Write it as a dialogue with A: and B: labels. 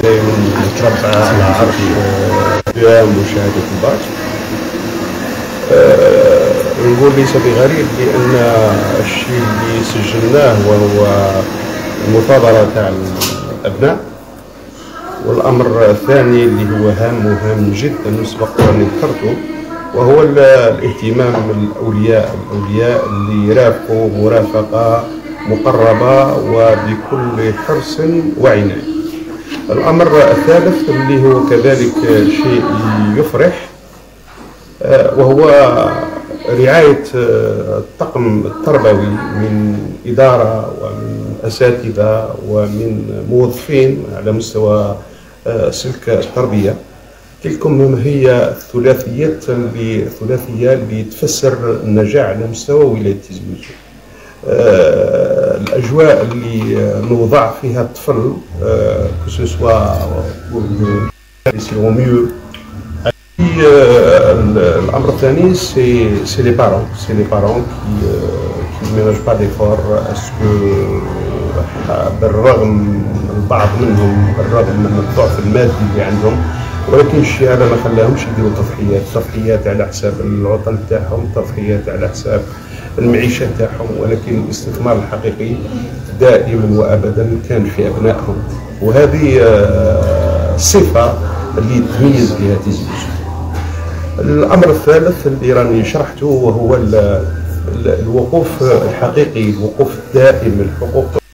A: دائما متربعة على عرش فيها مشاهدة الباج. نقول ليس بغريب لأن الشيء اللي سجلناه وهو المثابرة تاع الأبناء، والأمر الثاني اللي هو هام جدا سبق أني ذكرته، وهو الاهتمام بالأولياء اللي يرافقوا مرافقة مقربة وبكل حرص وعناية. الأمر الثالث اللي هو كذلك شيء يفرح، وهو رعاية الطاقم التربوي من إدارة ومن أساتذة ومن موظفين على مستوى سلك التربية. تلكم هي الثلاثية اللي تفسر النجاح على مستوى ولاية تيزي وجه. الأجواء اللي نوضع فيها الطفل كسوسوا الأمر الثاني سي لي بارون qui ne ménagent pas d'efforts بالرغم من البعض منهم، بالرغم من الضعف المادي اللي عندهم، ولكن الشيء هذا ما خلاهمش يديروا تضحيات على حساب الوطن تاعهم، تضحيات على حساب المعيشة تاعهم، ولكن الاستثمار الحقيقي دائما وابدا كان في ابنائهم، وهذه الصفة اللي تميز بها تيزي وجه. الامر الثالث اللي راني شرحته وهو الوقوف الحقيقي، الوقوف الدائم، الحقوق